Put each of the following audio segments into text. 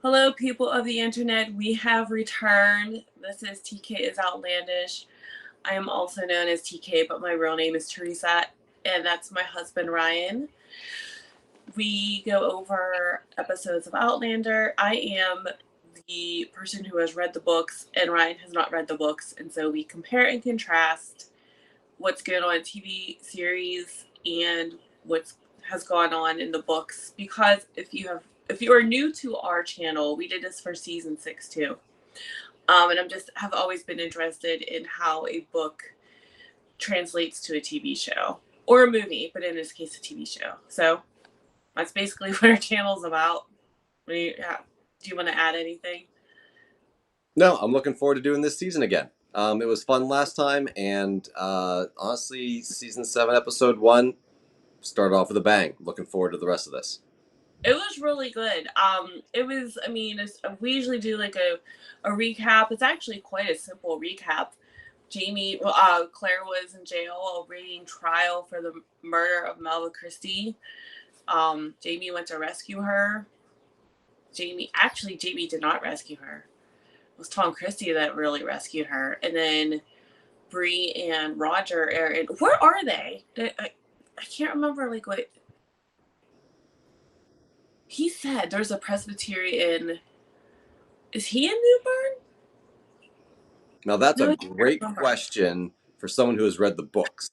Hello, people of the internet. We have returned. This is TK is Outlandish. I am also known as TK, but my real name is Teresa, and that's my husband, Ryan. We go over episodes of Outlander. I am the person who has read the books, and Ryan has not read the books, and so we compare and contrast what's going on in TV series and what has gone on in the books. Because if you are new to our channel, we did this for season 6 too. And have always been interested in how a book translates to a TV show or a movie, but in this case, a TV show. So that's basically what our channel's about. Do you want to add anything? No, I'm looking forward to doing this season again. It was fun last time, and honestly, season 7, episode 1 started off with a bang. Looking forward to the rest of this. It was really good. It was. I mean, we usually do like a recap. It's actually quite a simple recap. Claire was in jail awaiting trial for the murder of Melva Christie. Jamie went to rescue her. Jamie did not rescue her. It was Tom Christie that really rescued her. And then Bree and Roger are in. Where are they? I can't remember like what he said. There's a Presbyterian. Is he in New Bern? Now, that's No, a I can't great remember. question for someone who has read the books.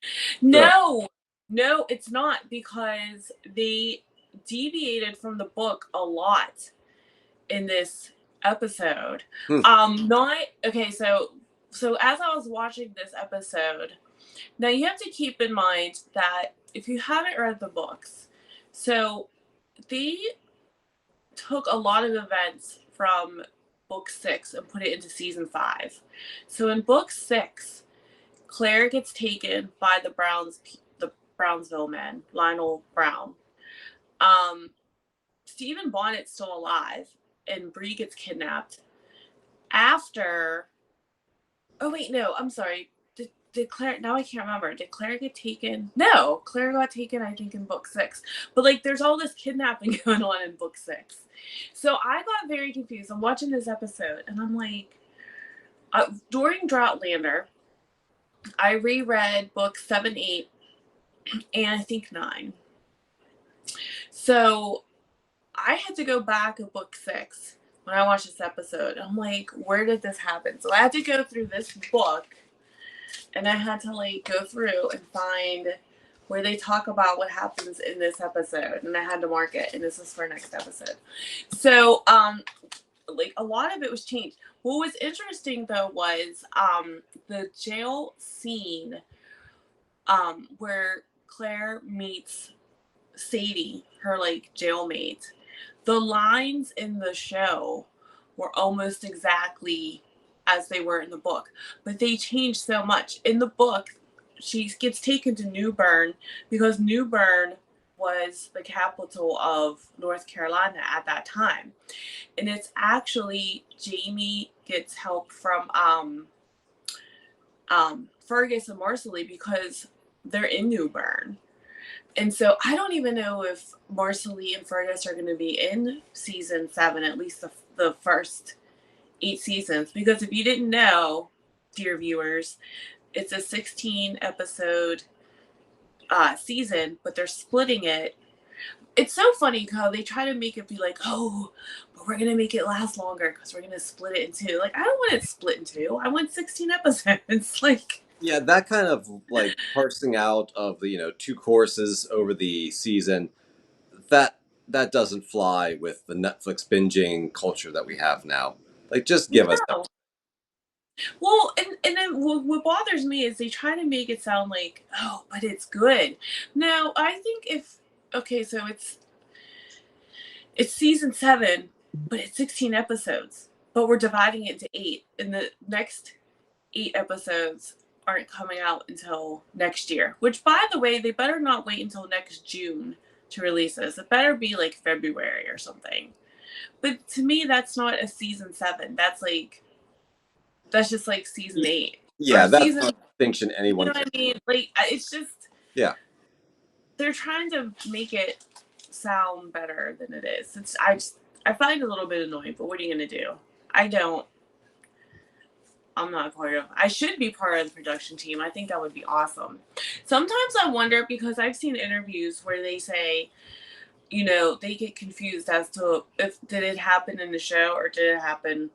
So, No, no, it's not because they deviated from the book a lot in this episode. hmm, Not okay. So as I was watching this episode, now you have to keep in mind that if you haven't read the books, so they took a lot of events from book 6 and put it into season 5. So in book 6, Claire gets taken by the Brownsville men, Lionel Brown. Stephen Bonnet's still alive, and Bree gets kidnapped. After, oh wait, no, I'm sorry. Did Claire? Now I can't remember. Did Claire get taken? No, Claire got taken. I think in book 6. But like, there's all this kidnapping going on in book 6. So I got very confused. I'm watching this episode, and I'm like, during Droughtlander, I reread books 7, 8, and I think 9. So I had to go back to book 6 when I watched this episode. I'm like, where did this happen? So I had to go through this book, and I had to like go through and find where they talk about what happens in this episode, and I had to mark it, and this is for next episode. So like a lot of it was changed. What was interesting though was the jail scene where Claire meets Sadie, her like jailmate. The lines in the show were almost exactly as they were in the book, but they changed so much. In the book, she gets taken to New Bern because New Bern was the capital of North Carolina at that time. And it's actually Jamie gets help from Fergus and Marcelly because they're in New Bern. And so I don't even know if Marcelly and Fergus are going to be in season 7, at least the first 8 seasons. Because if you didn't know, dear viewers, it's a 16 episode season, but they're splitting it. It's so funny how they try to make it be like, oh, but we're going to make it last longer because we're going to split it in 2. Like, I don't want it split in 2. I want 16 episodes. Like, yeah, that kind of like parsing out of the 2 courses over the season, that that doesn't fly with the Netflix binging culture that we have now. Like, just give us no. Well, and then what bothers me is they try to make it sound like, oh, but it's good. Now, I think okay, so it's season 7, but it's 16 episodes, but we're dividing it into 8, and the next 8 episodes aren't coming out until next year. Which, by the way, they better not wait until next June to release this. It better be like February or something. But to me, that's not a season 7. That's just like season 8 or Yeah, that's season. not a distinction You anyone know can. what I mean? Like, it's just Yeah. they're trying to make it sound better than it is. I find it a little bit annoying, but what are you gonna do? I don't. I'm not part of. I should be part of the production team. I think that would be awesome. Sometimes I wonder because I've seen interviews where they say, they get confused as to if did it happen in the show or did it happen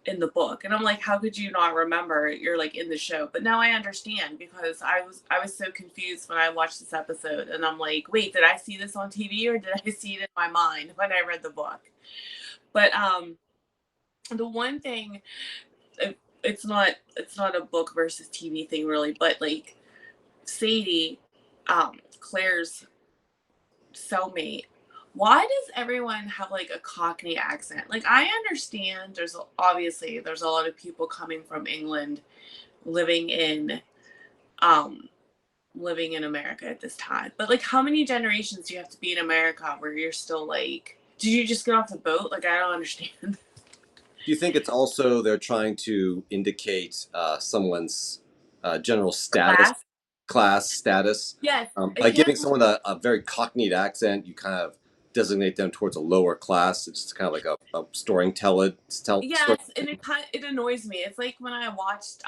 in the book. And I'm like, how could you not remember? You're like in the show. But now I understand because I was so confused when I watched this episode and I'm like, wait, did I see this on TV or did I see it in my mind when I read the book? But the one thing it's not a book versus TV thing really, but like Sadie, Claire's cellmate, why does everyone have like a Cockney accent? Like I understand there's a lot of people coming from England living in um living in America at this time. But like how many generations do you have to be in America where you're still like did you just get off the boat? Like I don't understand. Do you think it's also they're trying to indicate someone's general status, Class? class status? Yes. By It giving can't someone a very cockneyed accent, you kind of designate them towards a lower class. It's kind of like a story. Yes, and it annoys me. It's like when I watched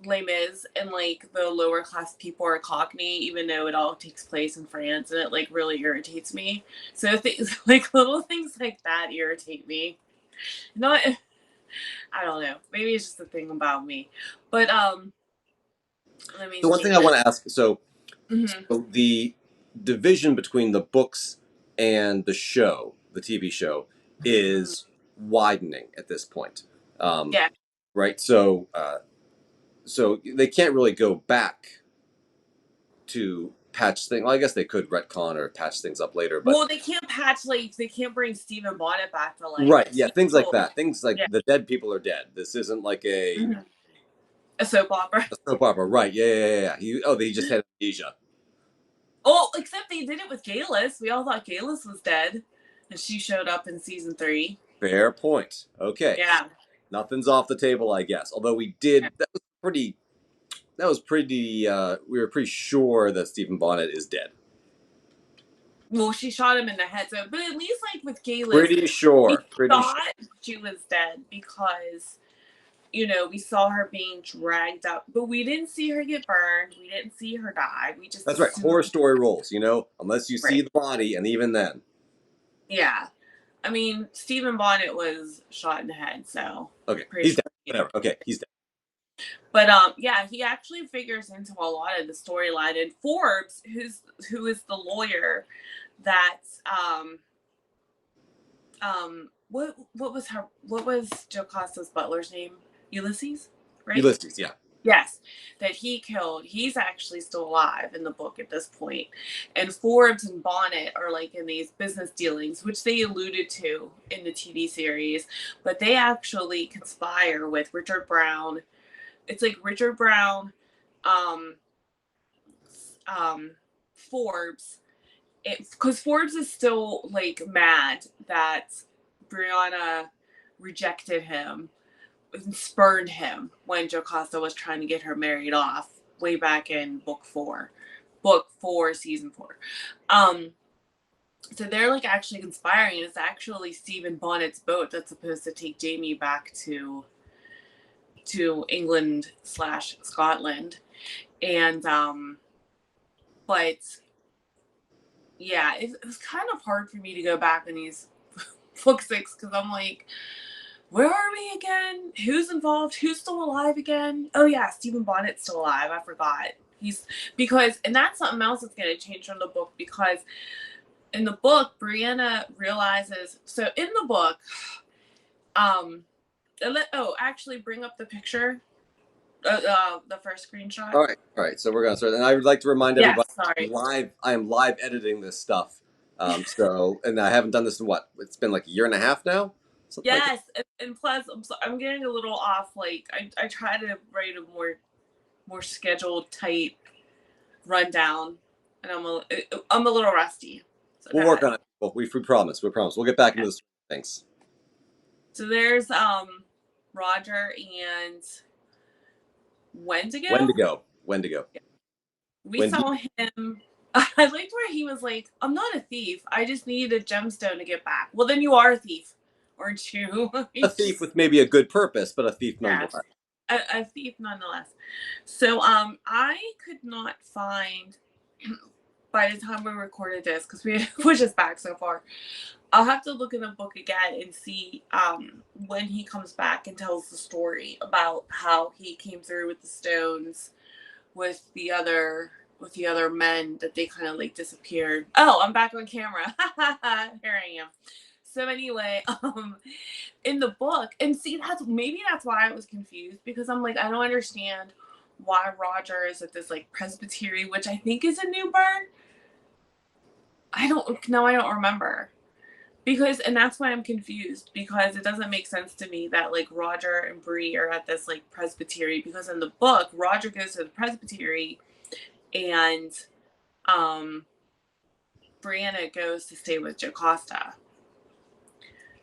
Les Mis and like the lower class people are Cockney, even though it all takes place in France, and it like really irritates me. So things like little things like that irritate me. Not, I don't know. Maybe it's just a thing about me. But let me The one see thing I this. want to ask, Hmm. so the division between the books and the show, the TV show, is widening at this point, um, Yeah. right? So they can't really go back to patch things. Well, I guess they could retcon or patch things up later, but Well, they can't bring Stephen Bonnet back to life right, because yeah, he things like killed. that. Things like Yeah. the dead people are dead. This isn't like Mhm. A soap opera. a soap opera, right? Yeah, yeah, yeah. They just had amnesia. Oh, except they did it with Galus. We all thought Galus was dead, and she showed up in season 3. Fair point. Okay, Yeah. nothing's off the table, I guess. Although we Yeah. did, that was pretty. We were pretty sure that Stephen Bonnet is dead. Well, she shot him in the head. So, but at least like with Galus, Pretty we sure. Pretty sure. thought she was dead because we saw her being dragged up, but we didn't see her get burned. We didn't see her die. We just That's right. Horror assumed. story rules. Unless you see Right. the body, and even then. Yeah. I mean, Stephen Bonnet was shot in the head, so Okay, pretty he's sure. dead. Whatever. Okay, he's dead. But yeah, he actually figures into a lot of the storyline. And Forbes, who is the lawyer that what was Jocasta's butler's name? Ulysses, right? Ulysses. Yeah. Yes, that he killed. He's actually still alive in the book at this point. And Forbes and Bonnet are like in these business dealings, which they alluded to in the TV series, but they actually conspire with Richard Brown. It's like Richard Brown, um, Forbes, because Forbes is still like mad that Brianna rejected him and spurned him when Jocasta was trying to get her married off way back in book 4, season 4. Um, so they're like actually conspiring. It's actually Stephen Bonnet's boat that's supposed to take Jamie back to England/Scotland, and but yeah, it was kind of hard for me to go back in these book 6 because I'm like, where are we again? Who's involved? Who's still alive again? Oh yeah, Stephen Bonnet's still alive. I forgot. And that's something else that's going to change from the book because in the book, Brianna realizes. So in the book, um, actually bring up the picture, the first screenshot. All right. All right. So we're gonna start, and I would like to remind Yes, everybody, sorry. I am live editing this stuff. And I haven't done this in what? It's been like a year and a half now. Something like that. Yes, and plus I'm getting a little off. Like I try to write a more scheduled, tight rundown, and I'm a little rusty. So go We'll work ahead. on it. We promise. We promise. We'll get back into Yeah. this. Thanks. So there's Roger and Wendigo. Wendigo. Wendigo. We Wendy. saw him. I liked where he was like, I'm not a thief. I just needed a gemstone to get back. Well, then you are a thief, aren't you? A thief with maybe a good purpose, but a thief Yes, nonetheless. a thief nonetheless. So, I could not find by the time we recorded this because we pushed us back so far. I'll have to look in the book again and see when he comes back and tells the story about how he came through with the stones with the other men that they kind of like disappeared. Oh, I'm back on camera. Here I am. So anyway, in the book, and see that's why I was confused because I'm like I don't understand why Roger is at this like presbytery, which I think is a new burn. I don't remember. Because and that's why I'm confused because it doesn't make sense to me that like Roger and Bree are at this like presbytery because in the book Roger goes to the presbytery and um Brianna goes to stay with Jocasta.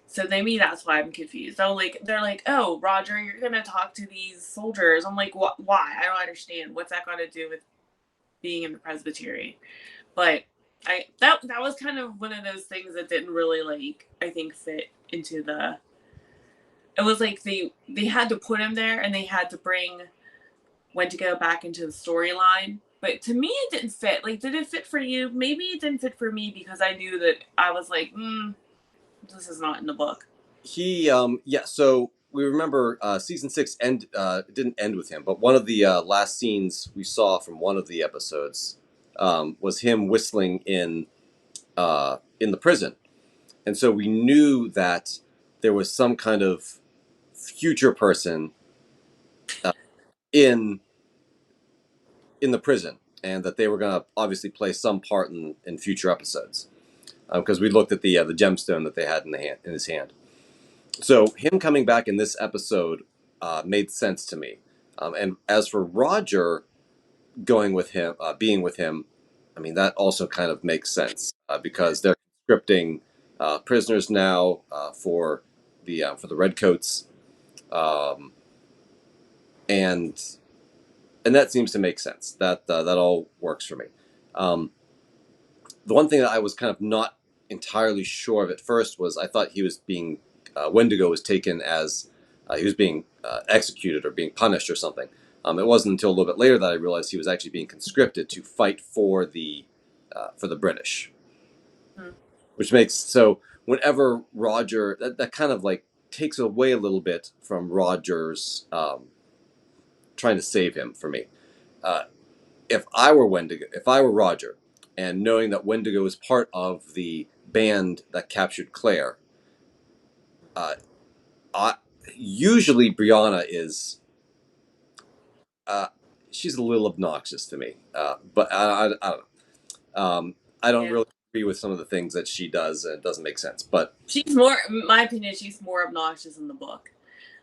So maybe that's why I'm confused. So like they're like, "Oh, Roger, you're gonna talk to these soldiers." I'm like, Why? I don't understand. What's that got to do with being in the presbytery? But that was kind of one of those things that didn't really like I think fit into the. It was like they had to put him there and they had to bring when to go back into the storyline. But to me, it didn't fit. Like, did it fit for you? Maybe it didn't fit for me because I knew that I was like, this is not in the book. Yeah. So we remember season 6 didn't end with him, but one of the last scenes we saw from one of the episodes was him whistling in the prison, and so we knew that there was some kind of future person uh, in in the prison, and that they were going to obviously play some part in future episodes because we looked at the gemstone that they had in his hand. So him coming back in this episode made sense to me. And as for Roger going with him, being with him, I mean that also kind of makes sense because they're scripting prisoners now for the redcoats, um, and and that seems to make sense. That all works for me. Um, the one thing that I was kind of not entirely sure of at first was I thought he was being Wendigo was taken as he was being executed or being punished or something. It wasn't until a little bit later that I realized he was actually being conscripted to fight for the British, Hmm. which makes so whenever Roger that kind of like takes away a little bit from Roger's trying to save him for me. Uh, if I were Wendigo, if I were Roger, and knowing that Wendigo was part of the band that captured Claire, uh, I, usually Brianna is uh, she's a little obnoxious to me, but I don't know. I don't Yeah, really agree with some of the things that she does, and it doesn't make sense. But she's more, in my opinion, she's more obnoxious in the book.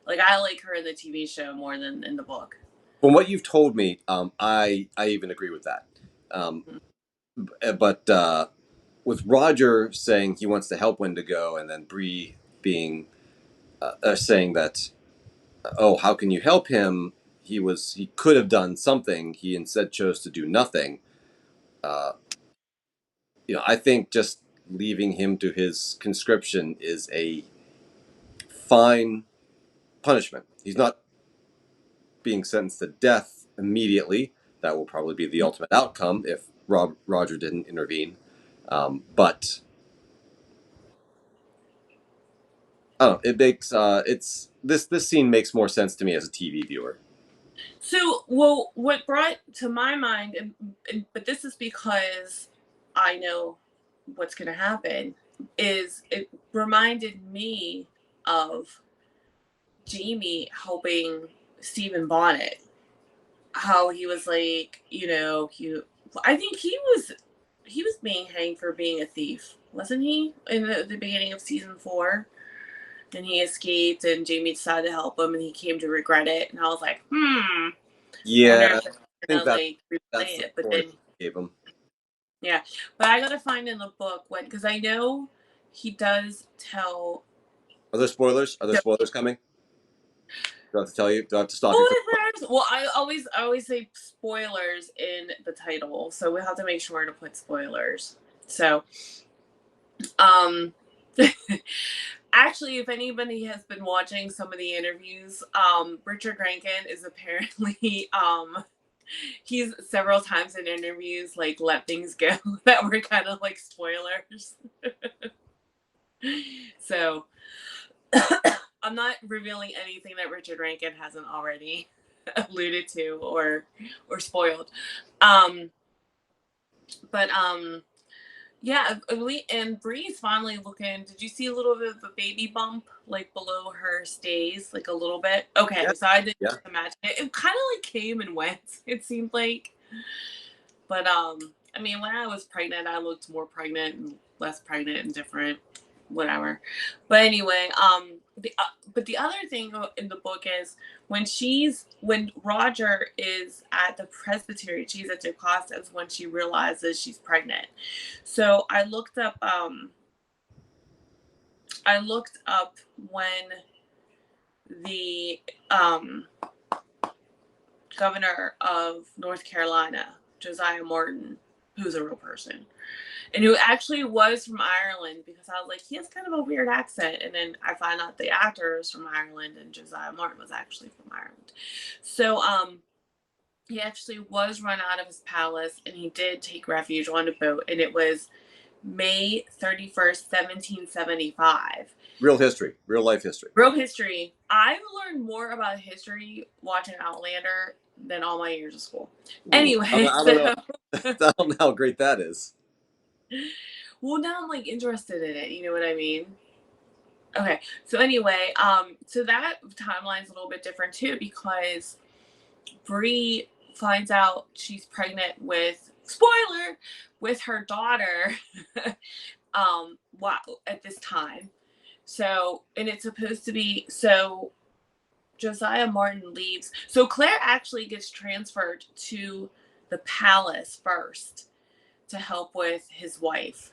Like I like her in the TV show more than in the book. from what you've told me, I even agree with that. Um, Hmm. but with Roger saying he wants to help Wendigo, and then Bree being saying that oh, how can you help him? He could have done something. He instead chose to do nothing. Uh, I think just leaving him to his conscription is a fine punishment. He's not being sentenced to death immediately. That will probably be the ultimate outcome if Roger didn't intervene. But I don't know. It makes it's this scene makes more sense to me as a TV viewer. So, well, what brought to my mind, but this is because I know what's going to happen, is it reminded me of Jamie helping Stephen Bonnet. How he was like, I think he was being hanged for being a thief, wasn't he? In the beginning of season 4, and he escaped, and Jamie decided to help him, and he came to regret it. And I was like, I wonder Yeah, if I they're think gonna like that's replay the it. But story then, they gave him. yeah, but I gotta find in the book when because I know he does tell. Are there spoilers? Are there spoilers coming? Do I have to tell you? Do I have to stop you for? Spoiler! Well, I always say spoilers in the title, so we have to make sure to put spoilers. So, um, actually, if anybody has been watching some of the interviews, Richard Rankin is apparently he's several times in interviews like let things go that were kind of like spoilers. So I'm not revealing anything that Richard Rankin hasn't already alluded to or spoiled. Um, but yeah, and Bree's finally looking. Did you see a little bit of a baby bump like below her stays, like a little bit? Okay, Yeah, so I didn't yeah. imagine it. It kind of like came and went. It seemed like, but I mean, when I was pregnant, I looked more pregnant and less pregnant and different, whatever. But anyway, but the other thing in the book is when Roger is at the presbytery, she's at DeCosta is when she realizes she's pregnant. So I looked up when the governor of North Carolina, Josiah Morton, who's a real person, and who actually was from Ireland, because I was like, he has kind of a weird accent. And then I find out the actor is from Ireland and Josiah Martin was actually from Ireland. So he actually was run out of his palace and he did take refuge on a boat, and it was May 31st, 1775. Real history, real life history. Real history. I've learned more about history watching Outlander than all my years of school. Ooh, Anyway, I don't know. so I don't know how great that is. well, now I'm like interested in it. You know what I mean? Okay. So anyway, so that timeline's a little bit different too, because Bree finds out she's pregnant with spoiler with her daughter wow at this time. So, and it's supposed to be so Josiah Martin leaves. So Claire actually gets transferred to the palace first to help with his wife.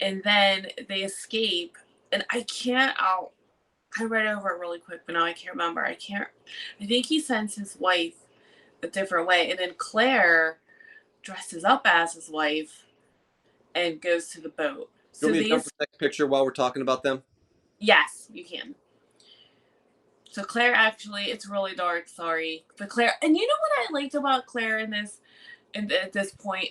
And then they escape. And I read over it really quick, but now I can't remember. I think he sends his wife a different way. And then Claire dresses up as his wife and goes to the boat. Do you So want me to jump to the next picture while we're talking about them? yes, you can. So Claire actually, it's really dark, sorry. But Claire, and you know what I liked about Claire at this point?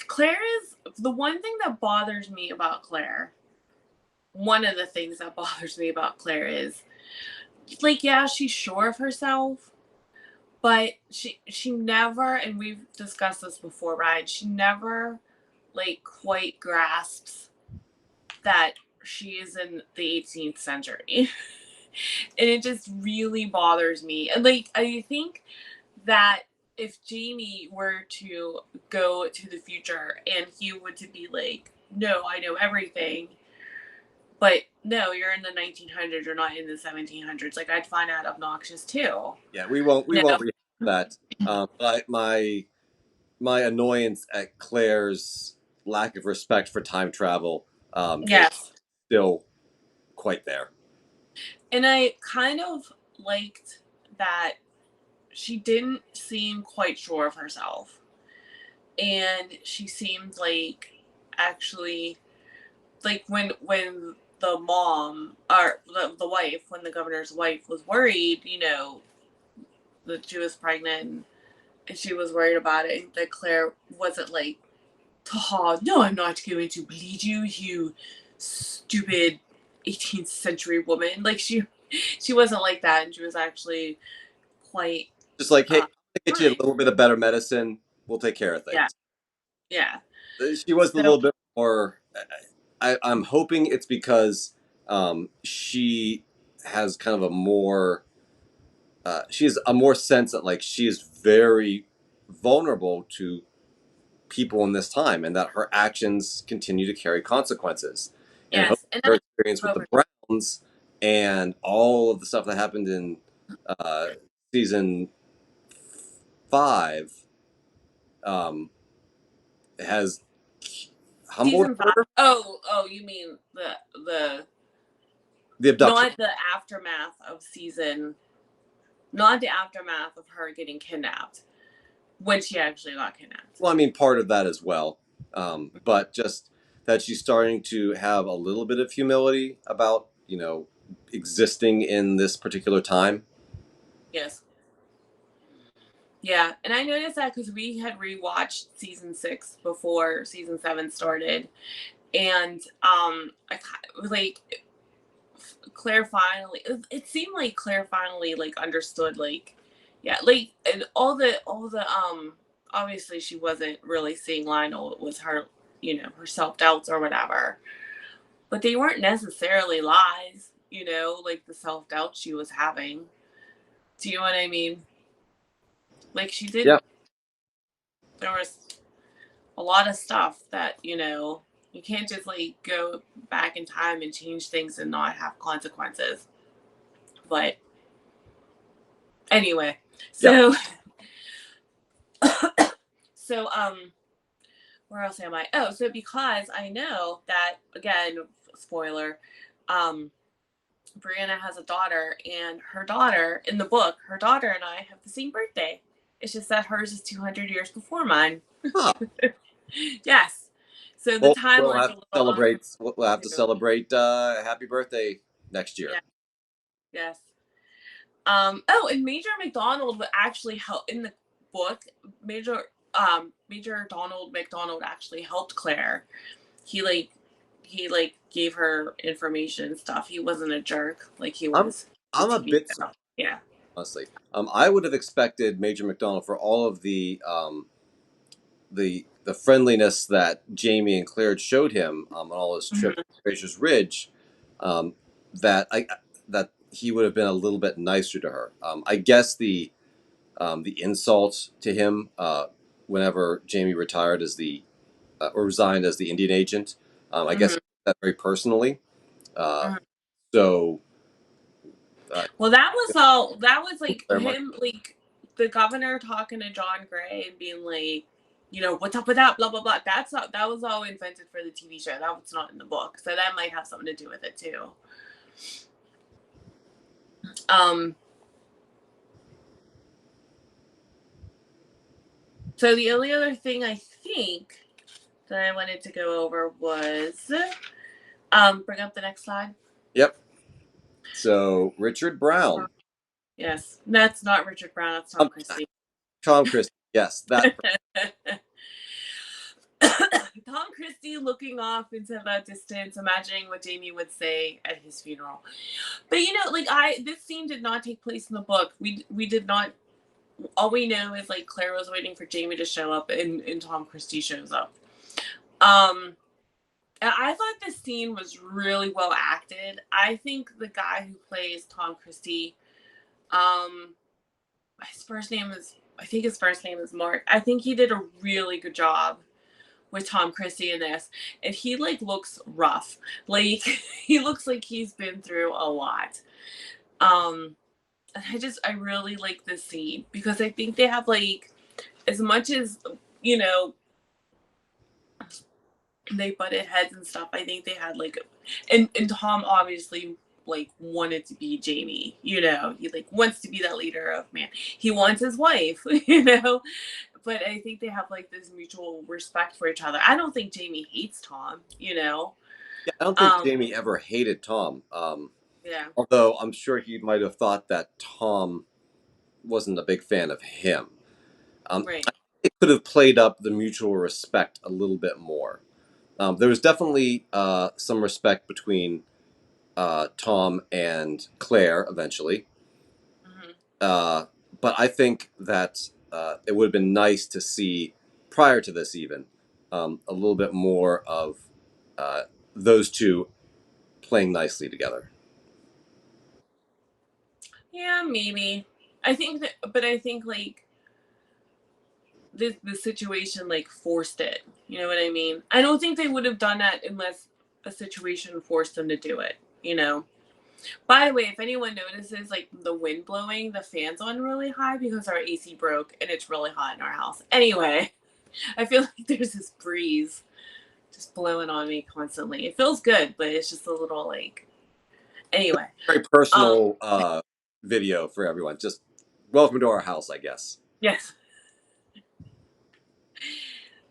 Claire is the one thing that bothers me about Claire. One of the things that bothers me about Claire is like, yeah, she's sure of herself, but she never, and we've discussed this before, right? She never like quite grasps that she is in the 18th century. And it just really bothers me. And like I think that if Jamie were to go to the future and he would to be like, no, I know everything, but no, you're in the 1900s, you're not in the 1700s. Like I'd find that obnoxious too. Yeah, we No. won't react to that. But my annoyance at Claire's lack of respect for time travel is Yes. still quite there. And I kind of liked that she didn't seem quite sure of herself. And she seemed like actually like when the mom or the wife, when the governor's wife was worried, that she was pregnant and she was worried about it, and that Claire wasn't like, haha, no, I'm not going to bleed you, you stupid 18th century woman. Like she wasn't like that, and she was actually quite Just like, hey, uh, I'll get you a fine. little bit of better medicine. We'll take care of Yeah, things. yeah. She was a So little bit more. I'm hoping it's because she has kind of a more. She has a more sense that like she is very vulnerable to people in this time, and that her actions continue to carry consequences. And hoping yes, and her I experience with hope the Browns and all of the stuff that happened in uh, season 5 um, has humbled season 5. her. Oh, you mean the The abduction. not the aftermath of season. not the aftermath of her getting kidnapped when she actually got kidnapped. Well, I mean, part of that as well, but just that she's starting to have a little bit of humility about existing in this particular time. Yes. Yeah, and I noticed that because we had rewatched season 6 before season 7 started, and like Claire finally. It seemed like Claire finally like understood like, yeah, like and all the obviously she wasn't really seeing Lionel. It was her, her self doubts or whatever, but they weren't necessarily lies. Like the self doubt she was having. Do you know what I mean? Like she did. Yeah, There was a lot of stuff that you can't just like go back in time and change things and not have consequences. But anyway, yeah. so so where else am I? Oh, so because I know that, again, spoiler, um Brianna has a daughter, and her daughter in the book, her daughter and I have the same birthday. It's just that hers is 200 years before mine. Huh. Yes. So the Well, we'll timeline's have a to little off celebrate. We'll have to too. celebrate. Happy birthday next year. Yeah. Yes. Oh, and Major McDonald would actually help in the book. Major Donald McDonald actually helped Claire. He like gave her information and stuff. He wasn't a jerk like he I'm was the I'm a TV bit surprised, show. Yeah. honestly. I would have expected Major McDonald for all of the friendliness that Jamie and Claire showed him on all his trips Mhm. to Fraser's Ridge, um, that he would have been a little bit nicer to her. I guess the insult to him whenever Jamie retired as the or resigned as the Indian agent. I guess Mhm. he took that very personally. Uh, Mhm. so uh, Well, that was all. That was like Claire might. him, like the governor talking to John Gray and being like, what's up with that? Blah blah blah. That was all invented for the TV show. That was not in the book, so that might have something to do with it too. Um. So the only other thing I think that I wanted to go over was bring up the next slide. Yep. So Richard Brown, Yes, that's not Richard Brown. That's Tom um, Christie. Tom Christie. Yes, that. Tom Christie looking off into the distance, imagining what Jamie would say at his funeral. But like this scene did not take place in the book. We did not. All we know is like Claire was waiting for Jamie to show up, and Tom Christie shows up. Um, and I thought this scene was really well acted. I think the guy who plays Tom Christie, um, his first name is I think his first name is Mark. I think he did a really good job with Tom Christie in this. And he like looks rough. Like he looks like he's been through a lot. Um and I really like this scene because I think they have like as much as you know they butted heads and stuff, I think they had like and Tom obviously like wanted to be Jamie, he like wants to be that leader of man. He wants his wife, but I think they have like this mutual respect for each other. I don't think Jamie hates Tom. Yeah, I don't think Um, Jamie ever hated Tom. yeah, Although I'm sure he might have thought that Tom wasn't a big fan of him. right. It could have played up the mutual respect a little bit more. There was definitely some respect between Tom and Claire eventually. Hmm. Uh, but I think that it would have been nice to see prior to this even a little bit more of uh, those two playing nicely together. Yeah, maybe. I think that, but I think like the situation like forced it. You know what I mean? I don't think they would have done that unless a situation forced them to do it. By the way, if anyone notices like the wind blowing, the fan's on really high because our AC broke and it's really hot in our house. Anyway, I feel like there's this breeze just blowing on me constantly. It feels good, but it's just a little like anyway. Very Um personal video for everyone. Just welcome to our house, I guess. Yes.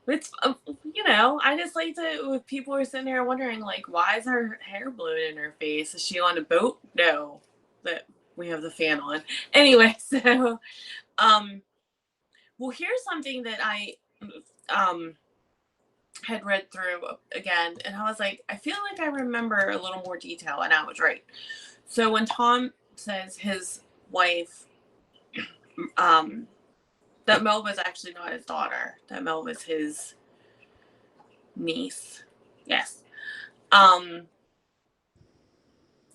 It's I just like to. If people are sitting there wondering, like, why is her hair blue in her face? Is she on a boat? No, that we have the fan on. Anyway, so um, well, here's something that I um had read through again, and I was like, I feel like I remember a little more detail, and I was right. So when Tom says his wife, um, that Melva's actually not his daughter, that Melva's his niece. Yes. Um,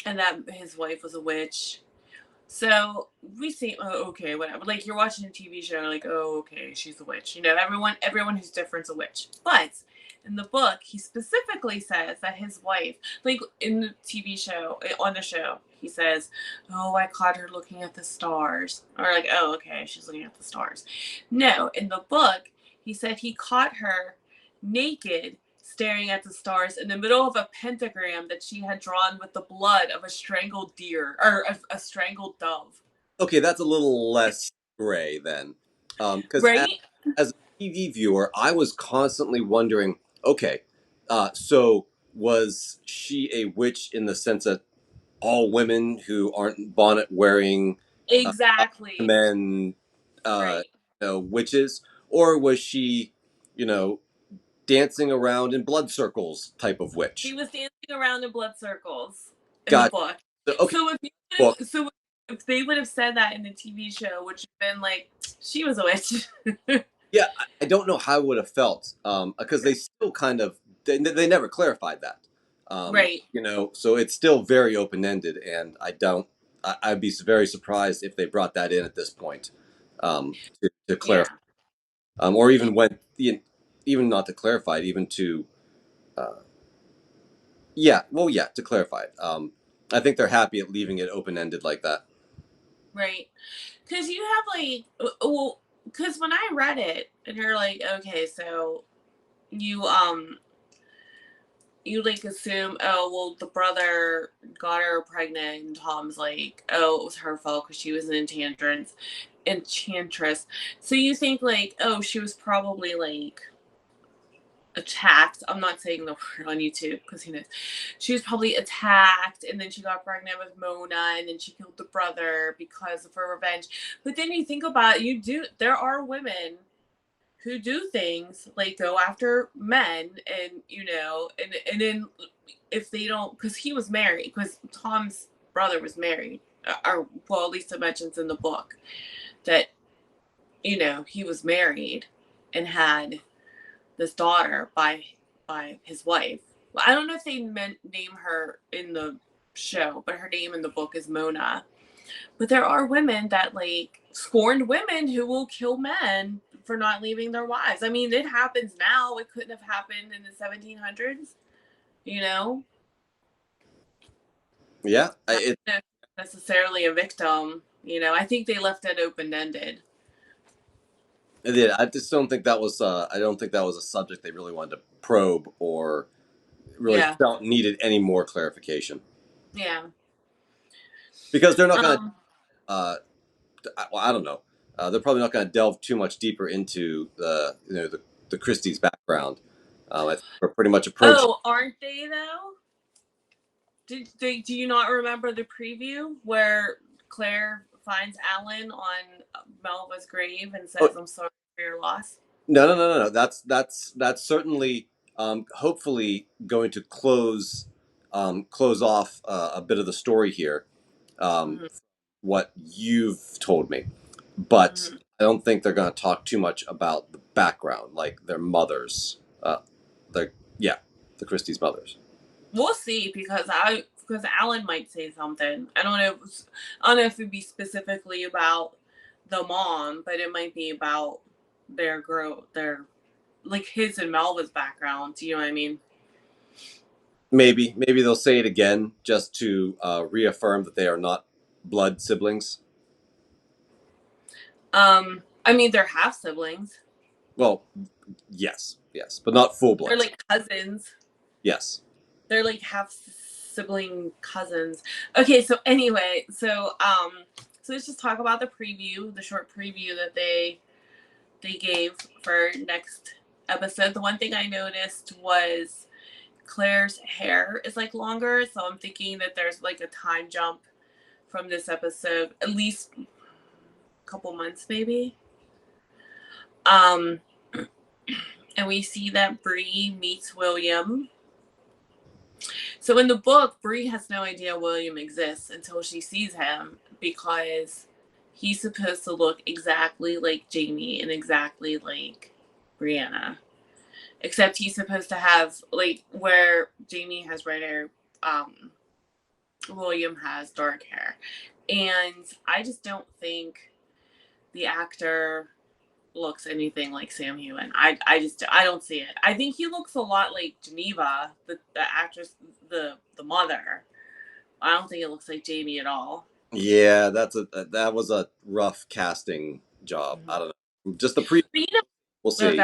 and that his wife was a witch. So we see, oh, okay, whatever. Like you're watching a TV show, like, oh, okay, she's a witch. Everyone who's different's a witch. But in the book, he specifically says that his wife, like in the TV show, on the show, he says, oh, I caught her looking at the stars. Or like, oh, okay, she's looking at the stars. No, in the book, he said he caught her naked staring at the stars in the middle of a pentagram that she had drawn with the blood of a strangled deer or a strangled dove. Okay, that's a little less gray then, because Right? as a TV viewer, I was constantly wondering, okay, so was she a witch in the sense that all women who aren't bonnet wearing uh, Exactly. men, uh, Right. witches, or was she, you know, dancing around in blood circles type of She witch? was dancing around in blood circles in the Got book. okay. So Book. if they would have said that in the TV show, which would have been like, she was a witch. Yeah, I don't know how I would have felt because they still kind of they never clarified that. Right. So it's still very open ended, and I'd be very surprised if they brought that in at this point to clarify, Yeah. or even went even not to clarify it, even to uh, yeah, well, yeah, to clarify it. I think they're happy at leaving it open ended like that. Right. Because you have like, well, because when I read it, and you're like, okay, so you you like assume, oh well, the brother got her pregnant, and Tom's like, oh, it was her fault because she was an enchantress. So you think like, oh, she was probably like attacked. I'm not saying the word on YouTube because who knows. She was probably attacked, and then she got pregnant with Mona, and then she killed the brother because of her revenge. But then you think about it, there are women who do things like go after men, and and then if they don't, because he was married, because Tom's brother was married, or well, at least it mentions in the book that he was married and had this daughter by his wife. Well, I don't know if they meant name her in the show, but her name in the book is Mona. But there are women that like scorned women who will kill men for not leaving their wives. I mean, it happens now. It couldn't have happened in the 1700s, you know? Yeah, Not necessarily a victim, I think they left it open ended. I just don't think that was. I don't think that was a subject they really wanted to probe or really Yeah. felt needed any more clarification Yeah. because they're not going to. Um, Uh, well, I don't know. They're probably not going to delve too much deeper into the Christie's background. I think we're pretty much approaching. oh, aren't they though? Do you not remember the preview where Claire finds Alan on Melva's grave and Oh, says, I'm sorry for your loss? no. That's certainly hopefully going to close off a bit of the story here. Um, Mm-hmm. what you've told me, but Mm-hmm. I don't think they're going to talk too much about the background, like their mothers. The yeah, the Christie's mothers. We'll see because Alan might say something. I don't know if it'd be specifically about the mom, but it might be about their like his and Melva's background. Do you know what I mean? Maybe they'll say it again just to reaffirm that they are not blood siblings. I mean they're half siblings. Well, yes, but not full They're blood. like cousins. Yes. They're like half sibling cousins. Okay, so anyway, So let's just talk about the preview, the short preview that they gave for next episode. The one thing I noticed was Claire's hair is like longer, so I'm thinking that there's like a time jump from this episode, at least a couple months maybe. Um, and we see that Bree meets William. So in the book, Bree has no idea William exists until she sees him because he's supposed to look exactly like Jamie and exactly like Brianna. Except he's supposed to have like where Jamie has red hair, William has dark hair. And I just don't think the actor looks anything like Sam Heughan. I don't see it. I think he looks a lot like Geneva, the actress, the mother. I don't think it looks like Jamie at all. Yeah, that was a rough casting job. Mm-hmm. I don't know. Just the pre. But We'll oh, see.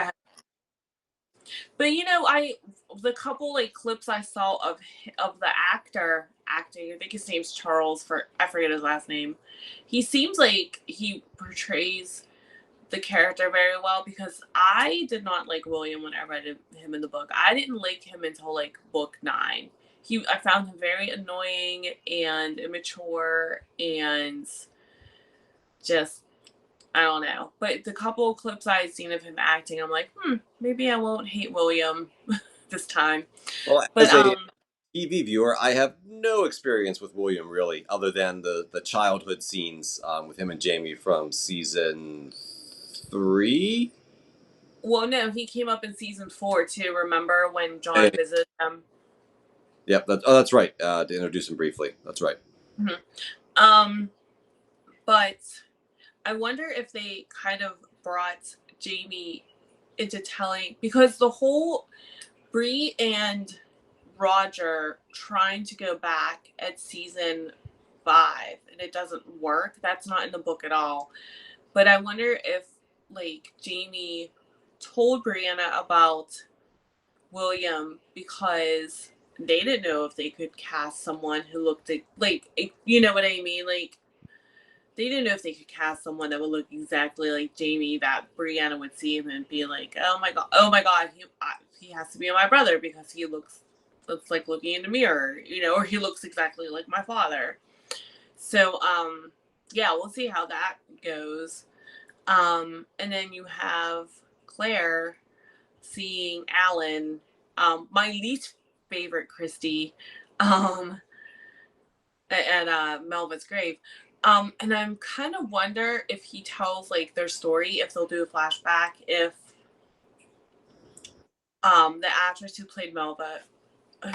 but I the couple like clips I saw of the actor acting. I think his name's Charles. For I forget his last name. He seems like he portrays the character very well because I did not like William when I read him in the book. I didn't like him until like book 9. I found him very annoying and immature and just I don't know. But the couple of clips I had seen of him acting, I'm like, maybe I won't hate William this time. Well, But as a TV viewer, I have no experience with William really, other than the childhood scenes with him and Jamie from season 3. well, no, he came up in season 4 too. Remember when Hey, John visited him? yep, that's right. To introduce him briefly, that's right. Mm-hmm. But I wonder if they kind of brought Jamie into telling because the whole Bree and Roger trying to go back at season 5 and it doesn't work. That's not in the book at all. But I wonder if like Jamie told Brianna about William because they didn't know if they could cast someone who looked like you know what I mean, like they didn't know if they could cast someone that would look exactly like Jamie, that Brianna would see him and be like, oh my god, he has to be my brother because he looks, it's like looking in the mirror, or he looks exactly like my father. So, yeah, we'll see how that goes. And then you have Claire seeing Alan, my least favorite Christy, um, at Melva's grave. And I'm kind of wonder if he tells like their story, if they'll do a flashback, if the actress who played Melva,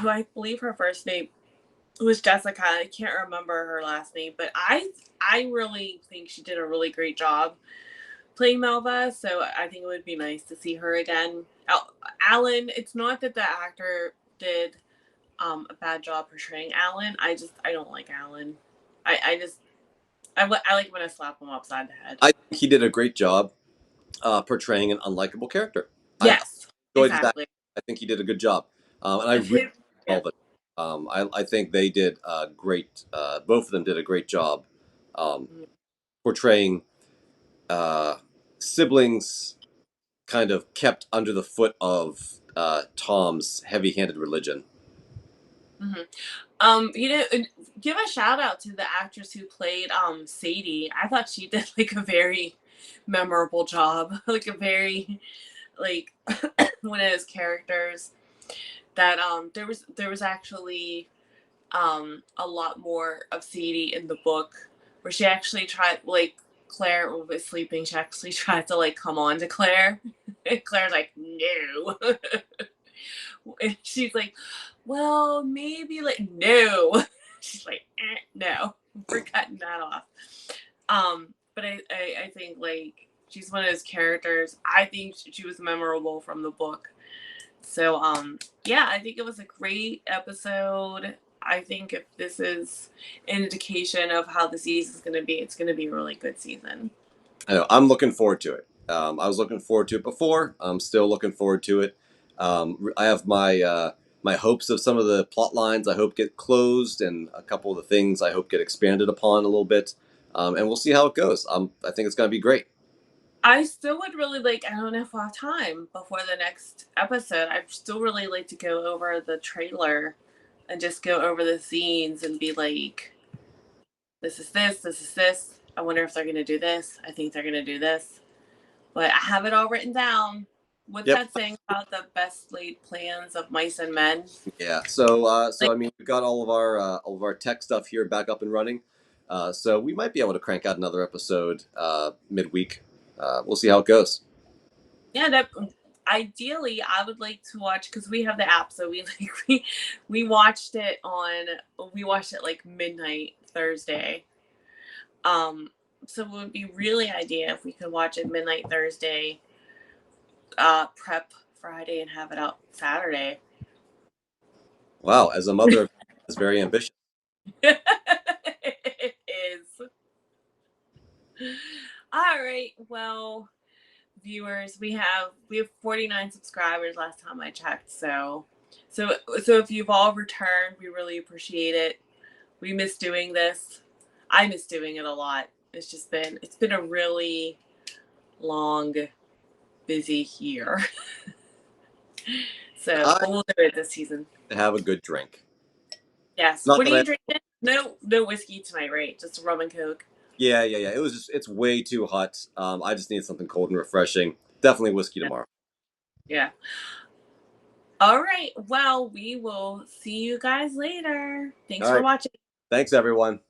who I believe her first name was Jessica, I can't remember her last name, but I really think she did a really great job playing Melva, so I think it would be nice to see her again. Alan, it's not that the actor did a bad job portraying Alan. I don't like Alan. I like when I slap him upside the head. I think he did a great job portraying an unlikable character. I Yes, enjoyed his acting. exactly. I think he did a good job, and I If really his, yeah. love it. I think they did a great. Both of them did a great job portraying siblings kind of kept under the foot of Tom's heavy-handed religion. Mm-hmm. Give a shout out to the actress who played Sadie. I thought she did like a very memorable job, like a very like one of those characters that there was actually a lot more of Sadie in the book where she actually tried like Claire was sleeping. She actually tried to like come on to Claire. And Claire's like, no. And she's like, well, maybe like no. She's like, no, we're cutting that off. But I think like she's one of those characters. I think she was memorable from the book. So yeah, I think it was a great episode. I think if this is an indication of how the season is going to be, it's going to be a really good season. I know. I'm looking forward to it. I was looking forward to it before. I'm still looking forward to it. I have my hopes of some of the plot lines I hope get closed, and a couple of the things I hope get expanded upon a little bit. and we'll see how it goes. I think it's going to be great. I still would really like, I don't know if we'll have time before the next episode. I'd still really like to go over the trailer and just go over the scenes and be like, this is this, this is this. I wonder if they're going to do this. I think they're going to do this. But I have it all written down. What's Yep. that saying about the best laid plans of mice and men? Yeah. So Like, I mean, we've got all of our tech stuff here back up and running. So we might be able to crank out another episode midweek. We'll see how it goes. yeah, that ideally I would like to watch because we have the app, so we watched it on we watched it like midnight Thursday. Um, so it would be really idea if we could watch it midnight Thursday, prep Friday, and have it out Saturday. Wow, as a mother, is very ambitious. It is. All right. Well, viewers, we have 49 subscribers last time I checked. So if you've all returned, we really appreciate it. We miss doing this. I miss doing it a lot. It's been a really long, busy year. I But we'll do it this season. have a good drink. Yes. Not What are that I. you drinking? No whiskey tonight, right? Just rum and coke. Yeah. It's way too hot. I just need something cold and refreshing. Definitely whiskey Yeah. tomorrow. Yeah. All right. Well, we will see you guys later. Thanks All for right. watching. Thanks, everyone.